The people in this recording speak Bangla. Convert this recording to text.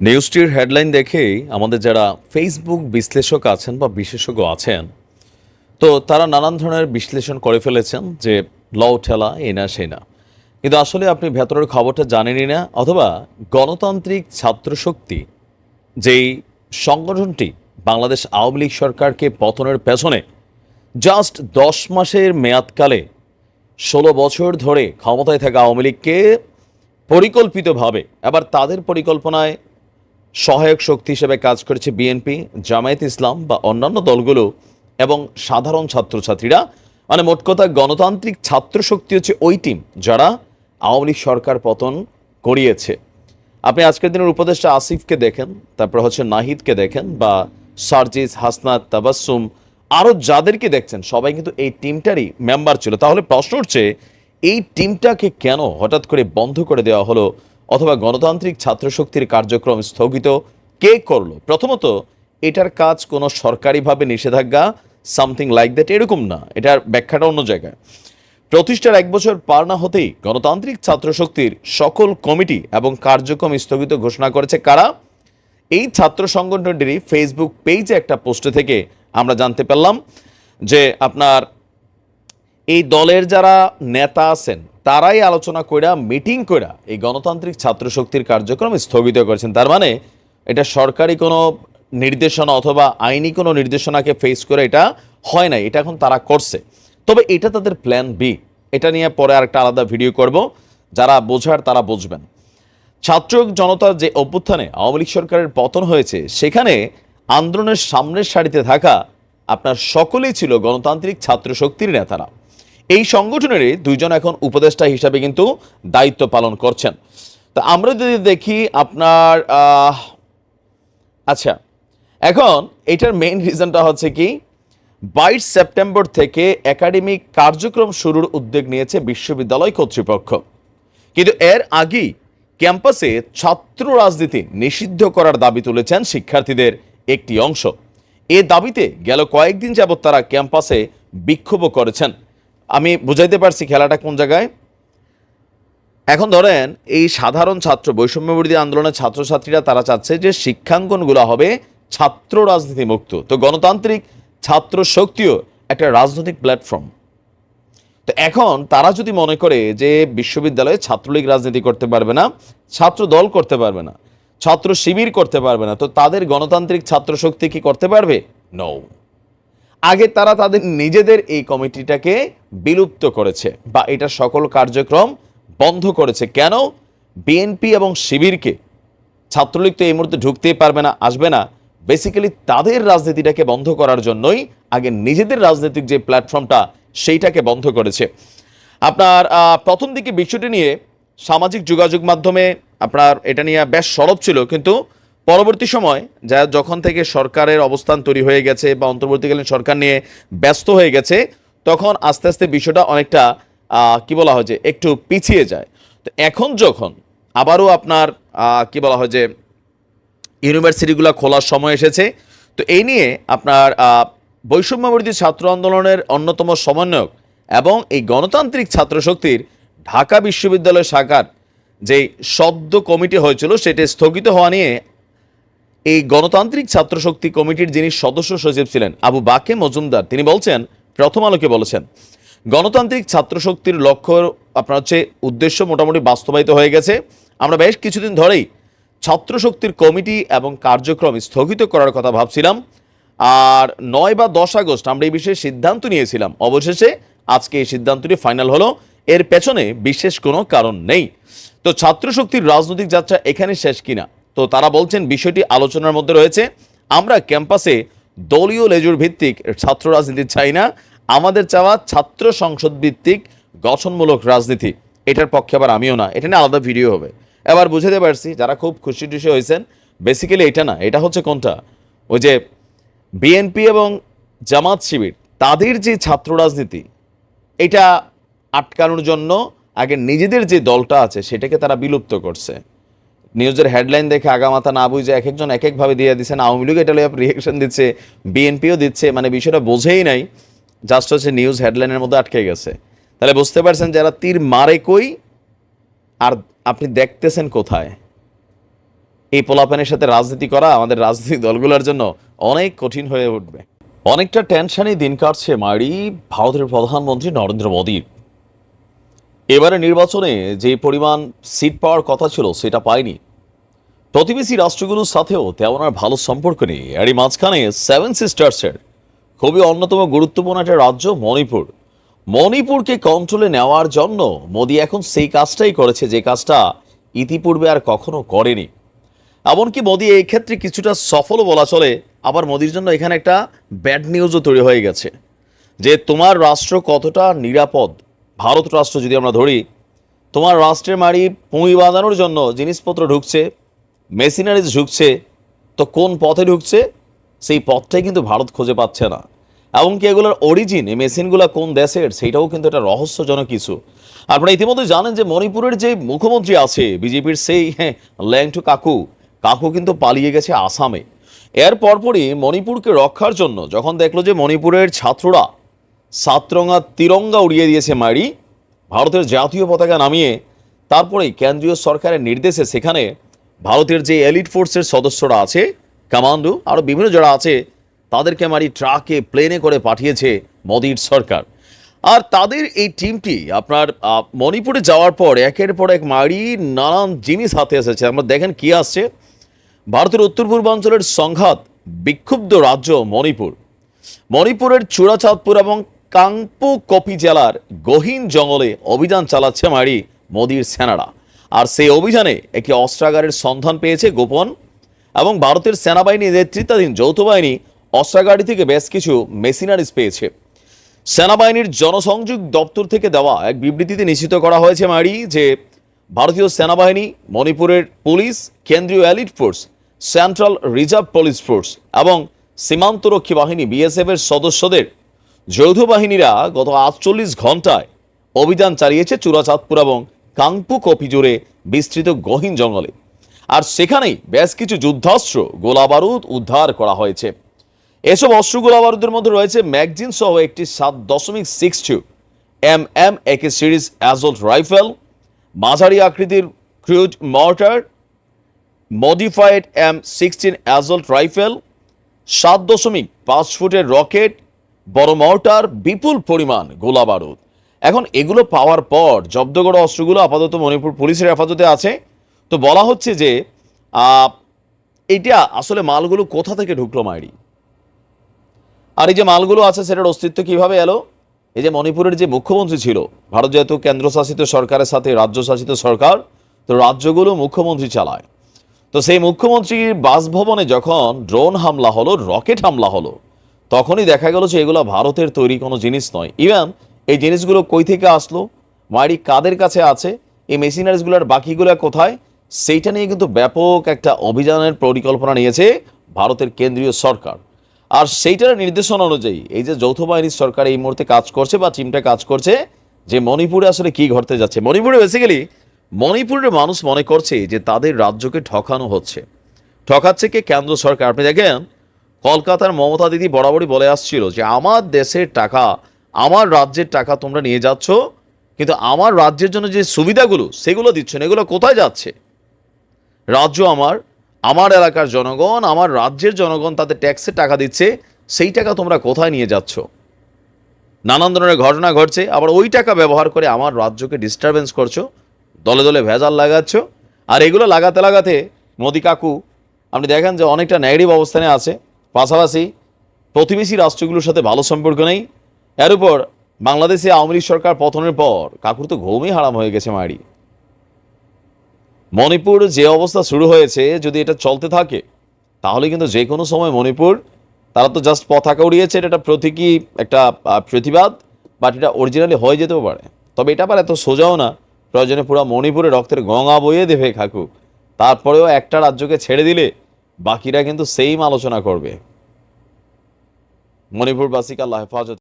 নিউজটির হেডলাইন দেখেই আমাদের যারা ফেসবুক বিশ্লেষক আছেন বা বিশেষজ্ঞ আছেন, তো তারা নানান ধরনের বিশ্লেষণ করে ফেলেছেন যে লও ঠেলা এই না সেই না। কিন্তু আসলে আপনি ভেতরের খবরটা জানেনই না, অথবা গণতান্ত্রিক ছাত্রশক্তি যেই সংগঠনটি বাংলাদেশ আওয়ামী লীগ সরকারকে পতনের পেছনে জাস্ট 10 মাসের মেয়াদকালে 16 বছর ধরে ক্ষমতায় থাকা আওয়ামী লীগকে পরিকল্পিতভাবে আবার তাদের পরিকল্পনায় সহায়ক শক্তি হিসেবে কাজ করেছে বিএনপি, জামায়াত ইসলাম বা অন্যান্য দলগুলো এবং সাধারণ ছাত্রছাত্রীরা। মানে মোট কথা গণতান্ত্রিক ছাত্র শক্তি হচ্ছে ওই টিম যারা আওয়ামী লীগ সরকার পতন করিয়েছে। আপনি আজকের দিনের উপদেষ্টা আসিফকে দেখেন, তারপর হচ্ছে নাহিদকে দেখেন, বা সার্জিস, হাসনাত, তাবাসসুম, আরও যাদেরকে দেখছেন সবাই কিন্তু এই টিমটারই মেম্বার ছিল। তাহলে প্রশ্ন হচ্ছে এই টিমটাকে কেন হঠাৎ করে বন্ধ করে দেওয়া হলো, অথবা গণতান্ত্রিক ছাত্রশক্তির কার্যক্রম স্থগিত কে করলো? প্রথমত, এটার কাজ কোনো সরকারিভাবে নিষেধাজ্ঞা সামথিং লাইক দ্যাট এরকম না, এটার ব্যাখ্যাটা অন্য জায়গায়। প্রতিষ্ঠার 1 বছর পার না হতেই গণতান্ত্রিক ছাত্রশক্তির সকল কমিটি এবং কার্যক্রম স্থগিত ঘোষণা করেছে কারা? এই ছাত্র সংগঠনটিরই ফেসবুক পেজে একটা পোস্টে থেকে আমরা জানতে পারলাম যে আপনার এই দলের যারা নেতা আছেন তারাই আলোচনা কইরা, মিটিং কইরা এই গণতান্ত্রিক ছাত্রশক্তির কার্যক্রম স্থগিত করেছেন। তার মানে এটা সরকারি কোনো নির্দেশনা অথবা আইনি কোনো নির্দেশনাকে ফেস করে এটা হয় নাই, এটা এখন তারা করছে। তবে এটা তাদের প্ল্যান বি, এটা নিয়ে পরে আরেকটা আলাদা ভিডিও করব, যারা বোঝার তারা বুঝবেন। ছাত্র জনতার যে অভ্যুত্থানে আওয়ামী লীগ সরকারের পতন হয়েছে, সেখানে আন্দোলনের সামনের সারিতে থাকা আপনার সকলেই ছিল গণতান্ত্রিক ছাত্র শক্তির নেতারা। এই সংগঠনেরই দুইজন এখন উপদেষ্টা হিসাবে কিন্তু দায়িত্ব পালন করছেন। তা আমরা যদি দেখি আপনার আচ্ছা, এখন এটার মেইন রিজনটা হচ্ছে কি, 22 সেপ্টেম্বর থেকে একাডেমিক কার্যক্রম শুরুর উদ্যোগ নিয়েছে বিশ্ববিদ্যালয় কর্তৃপক্ষ। কিন্তু এর আগেই ক্যাম্পাসে ছাত্র রাজনীতি নিষিদ্ধ করার দাবি তুলেছেন শিক্ষার্থীদের একটি অংশ। এ দাবিতে গেল কয়েকদিন যাবৎ তারা ক্যাম্পাসে বিক্ষোভও করেছেন। আমি বুঝাইতে পারছি খেলাটা কোন জায়গায়। এখন ধরেন এই সাধারণ ছাত্র বৈষম্যবিরোধী আন্দোলনের ছাত্রছাত্রীরা তারা চাচ্ছে যে শিক্ষাঙ্গনগুলো হবে ছাত্র রাজনীতি মুক্ত। তো গণতান্ত্রিক ছাত্র শক্তিও একটা রাজনৈতিক প্ল্যাটফর্ম। তো এখন তারা যদি মনে করে যে বিশ্ববিদ্যালয়ে ছাত্রলীগ রাজনীতি করতে পারবে না, ছাত্র দল করতে পারবে না, ছাত্র শিবির করতে পারবে না, তো তাদের গণতান্ত্রিক ছাত্র শক্তি কি করতে পারবে? নো। আগে তারা তাদের নিজেদের এই কমিটিটাকে বিলুপ্ত করেছে বা এটা সকল কার্যক্রম বন্ধ করেছে। কেন? বিএনপি এবং শিবিরকে ছাত্রলীগ তো এই মুহূর্তে ঢুকতেই পারবে না, আসবে না। বেসিক্যালি তাদের রাজনীতিটাকে বন্ধ করার জন্যই আগে নিজেদের রাজনৈতিক যে প্ল্যাটফর্মটা সেইটাকে বন্ধ করেছে। আপনার প্রথম দিকে বিষয়টি নিয়ে সামাজিক যোগাযোগ মাধ্যমে আপনার এটা নিয়ে বেশ সরব ছিল, কিন্তু পরবর্তী সময় যখন থেকে সরকারের অবস্থান তৈরি হয়ে গেছে বা অন্তর্বর্তীকালীন সরকার নিয়ে ব্যস্ত হয়ে গেছে, তখন আস্তে আস্তে বিষয়টা অনেকটা কি বলা হয় যে একটু পিছিয়ে যায়। তো এখন যখন আবারও আপনার কি বলা হয় যে ইউনিভার্সিটিগুলো খোলার সময় এসেছে, তো এই নিয়ে আপনার বৈষম্যবিরোধী ছাত্র আন্দোলনের অন্যতম সমন্বয়ক এবং এই গণতান্ত্রিক ছাত্র শক্তির ঢাকা বিশ্ববিদ্যালয় শাখার যে সদ্য কমিটি হয়েছিল সেটা স্থগিত হওয়া নিয়ে এই গণতান্ত্রিক ছাত্র শক্তি কমিটির যিনি সদস্য সচিব ছিলেন আবু বাকে মজুমদার, তিনি বলছেন, প্রথম আলোকে বলেছেন, গণতান্ত্রিক ছাত্র শক্তির লক্ষ্য আপনার হচ্ছে উদ্দেশ্য মোটামুটি বাস্তবায়িত হয়ে গেছে। আমরা বেশ কিছুদিন ধরেই ছাত্র শক্তির কমিটি এবং কার্যক্রম স্থগিত করার কথা ভাবছিলাম, আর 9 বা 10 আগস্ট আমরা এই বিষয়ে সিদ্ধান্ত নিয়েছিলাম। অবশেষে আজকে এই সিদ্ধান্তটি ফাইনাল হলো। এর পেছনে বিশেষ কোনো কারণ নেই। তো ছাত্র শক্তির রাজনৈতিক যাত্রা এখানে শেষ কিনা? তো তারা বলছেন বিষয়টি আলোচনার মধ্যে রয়েছে। আমরা ক্যাম্পাসে দলীয় লেজুর ভিত্তিক ছাত্র রাজনীতি চাই না, আমাদের চাওয়া ছাত্র সংসদ ভিত্তিক গঠনমূলক রাজনীতি। এটার পক্ষে আবার আমিও না, এটা নিয়ে আলাদা ভিডিও হবে। এবার বুঝাতে পারছি যারা খুব খুশি টুশি হয়েছেন, বেসিক্যালি এটা না, এটা হচ্ছে কোনটা, ওই যে বিএনপি এবং জামাত শিবির তাদের যে ছাত্র রাজনীতি, এটা আটকানোর জন্য আগে নিজেদের যে দলটা আছে সেটাকে তারা বিলুপ্ত করছে। নিউজের হেডলাইন দেখে আগামাথা না বুঝে এক একজন এক একভাবে দিয়ে দিচ্ছেন। আওয়ামী লীগ এটা রিয়েকশন দিচ্ছে, বিএনপিও দিচ্ছে, মানে বিষয়টা বোঝেই নাই, জাস্ট হচ্ছে নিউজ হেডলাইনের মধ্যে আটকে গেছে। তাহলে বুঝতে পারছেন যারা তীর মারে কই আর আপনি দেখতেছেন কোথায়। এই পোলাপানের সাথে রাজনীতি করা আমাদের রাজনৈতিক দলগুলোর জন্য অনেক কঠিন হয়ে উঠবে। অনেকটা টেনশনই দিন কাটছে মারি ভারতের প্রধানমন্ত্রী নরেন্দ্র মোদীর। এবারে নির্বাচনে যে পরিমাণ সিট পাওয়ার কথা ছিল সেটা পায়নি। প্রতিবেশী রাষ্ট্রগুলোর সাথেও তেমন আর ভালো সম্পর্ক নেই। এরই মাঝখানে সেভেন সিস্টার্সের খুবই অন্যতম গুরুত্বপূর্ণ একটা রাজ্য মণিপুর। মণিপুরকে কন্ট্রোলে নেওয়ার জন্য মোদী এখন সেই কাজটাই করেছে যে কাজটা ইতিপূর্বে আর কখনো করেনি। এমনকি মোদী এই ক্ষেত্রে কিছুটা সফলও বলা চলে। আবার মোদীর জন্য এখানে একটা ব্যাড নিউজও তৈরি হয়ে গেছে যে তোমার রাষ্ট্র কতটা নিরাপদ। ভারত রাষ্ট্র যদি আমরা ধরি, তোমার রাষ্ট্রের মাড়ি পুঁই বাঁধানোর জন্য জিনিসপত্র ঢুকছে, মেশিনারিজ ঢুকছে, তো কোন পথে ঢুকছে সেই পথটাই কিন্তু ভারত খুঁজে পাচ্ছে না। এমনকি এগুলোর অরিজিন, এই মেশিনগুলো কোন দেশের সেইটাও কিন্তু একটা রহস্যজনক কিছু। আপনারা ইতিমধ্যে জানেন যে মণিপুরের যে মুখ্যমন্ত্রী আছে বিজেপির, সেই ল্যাংটু কাকু কিন্তু পালিয়ে গেছে আসামে। এর পরপরই মণিপুরকে রক্ষার জন্য যখন দেখলো যে মণিপুরের ছাত্ররা সাতরঙা তিরঙ্গা উড়িয়ে দিয়েছে মারি, ভারতের জাতীয় পতাকা নামিয়ে, তারপরেই কেন্দ্রীয় সরকারের নির্দেশে সেখানে ভারতের যে এলিট ফোর্সের সদস্যরা আছে, কমান্ডো আরও বিভিন্ন যারা আছে, তাদেরকে মারি ট্রাকে প্লেনে করে পাঠিয়েছে মোদীর সরকার। আর তাদের এই টিমটি আপনার মণিপুরে যাওয়ার পর একের পর এক মারি নানান জিনিস হাতে এসেছে। আমরা দেখেন কি আসছে। ভারতের উত্তর পূর্বাঞ্চলের সংঘাত বিক্ষুব্ধ রাজ্য মণিপুর। মণিপুরের চূড়াচাঁদপুর এবং কাংপু কপি জেলার গহীন জঙ্গলে অভিযান চালাচ্ছে মারি মোদীর সেনারা। আর সেই অভিযানে একটি অস্ত্রাগারের সন্ধান পেয়েছে গোপন, এবং ভারতের সেনাবাহিনী নেতৃত্বাধীন যৌথ বাহিনী অস্ত্রাগারটি থেকে বেশ কিছু মেশিনারিজ পেয়েছে। সেনাবাহিনীর জনসংযোগ দপ্তর থেকে দেওয়া এক বিবৃতিতে নিশ্চিত করা হয়েছে মারি যে ভারতীয় সেনাবাহিনী, মণিপুরের পুলিশ, কেন্দ্রীয় elite force, central reserve police force এবং সীমান্তরক্ষী বাহিনী বিএসএফ এর সদস্যদের যৌথ বাহিনীরা গত 48 ঘন্টায় অভিযান চালিয়েছে চূড়াচাঁদপুর এবং কাংপু কপি জুড়ে বিস্তৃত গহীন জঙ্গলে। আর সেখানেই বেশ কিছু যুদ্ধাস্ত্র, গোলাবারুদ উদ্ধার করা হয়েছে। এসব অস্ত্র গোলাবারুদের মধ্যে রয়েছে ম্যাগজিন সহ একটি 7.62 mm AK series assault rifle, মাঝারি আকৃতির crude mortar, modified M16 assault rifle, 7.5 ফুটের রকেট, বড় মর্টার, বিপুল পরিমাণ গোলাবারুদ। এখন এগুলো পাওয়ার পর জব্দ করা অস্ত্রগুলো আপাতত মণিপুর পুলিশের হেফাজতে আছে। তো বলা হচ্ছে যে এটা আসলে মালগুলো কোথা থেকে ঢুকলো মাইরি, আর এই যে মালগুলো আছে সেটার অস্তিত্ব কিভাবে এলো। এই যে মণিপুরের যে মুখ্যমন্ত্রী ছিল, ভারত যেহেতু কেন্দ্রশাসিত সরকারের সাথে রাজ্য শাসিত সরকার, তো রাজ্যগুলো মুখ্যমন্ত্রী চালায়। তো সেই মুখ্যমন্ত্রীর বাসভবনে যখন ড্রোন হামলা হলো, রকেট হামলা হলো, তখনই দেখা গেল যে এগুলো ভারতের তৈরি কোনো জিনিস নয়। ইভেন এই জিনিসগুলো কই থেকে আসলো, মারি কাদের কাছে আছে, এই মেশিনারিজগুলোর বাকিগুলো কোথায়, সেইটা নিয়ে কিন্তু ব্যাপক একটা অভিযানের পরিকল্পনা নিয়েছে ভারতের কেন্দ্রীয় সরকার। আর সেইটার নির্দেশনা অনুযায়ী এই যে যৌথ বাহিনীর সরকার এই মুহূর্তে কাজ করছে বা টিমটা কাজ করছে যে মণিপুরে আসলে কি ঘটতে যাচ্ছে। মণিপুরে বেসিক্যালি মণিপুরের মানুষ মনে করছে যে তাদের রাজ্যকে ঠকানো হচ্ছে। ঠকাচ্ছে কে? কেন্দ্র সরকার। আপনি দেখেন কলকাতার মমতা দিদি বরাবরই বলে আসছিল যে আমার দেশের টাকা, আমার রাজ্যের টাকা তোমরা নিয়ে যাচ্ছ, কিন্তু আমার রাজ্যের জন্য যে সুবিধাগুলো সেগুলো দিচ্ছ না। এগুলো কোথায় যাচ্ছে? রাজ্য আমার, আমার এলাকার জনগণ, আমার রাজ্যের জনগণ তাদের ট্যাক্সের টাকা দিচ্ছে, সেই টাকা তোমরা কোথায় নিয়ে যাচ্ছ? নানান ধরনের ঘটনা ঘটছে। আবার ওই টাকা ব্যবহার করে আমার রাজ্যকে ডিস্টারবেন্স করছো, দলে দলে ভেজাল লাগাচ্ছ। আর এগুলো লাগাতে লাগাতে মোদি কাকু আপনি দেখেন যে অনেকটা নেগেটিভ অবস্থানে আছে। পাশাপাশি প্রতিবেশী রাষ্ট্রগুলোর সাথে ভালো সম্পর্ক নেই। এর উপর বাংলাদেশে আওয়ামী লীগ সরকার পতনের পর কাকুর তো ঘুমই হারাম হয়ে গেছে মারি। মণিপুর যে অবস্থা শুরু হয়েছে, যদি এটা চলতে থাকে তাহলে কিন্তু যে কোনো সময় মণিপুর, তারা তো জাস্ট পতাকা উড়িয়েছে, এটা একটা প্রতীকী একটা প্রতিবাদ, বাট এটা অরিজিনালি হয়ে যেতেও পারে। তবে এটা আবার এত সোজাও না, প্রয়োজনে পুরো মণিপুরে রক্তের গঙ্গা বইয়ে দেবে কাকু। তারপরেও একটা রাজ্যকে ছেড়ে দিলে বাকিরা কিন্তু সেম আলোচনা করবে। মণিপুরবাসীকে আল্লাহ হেফাজত।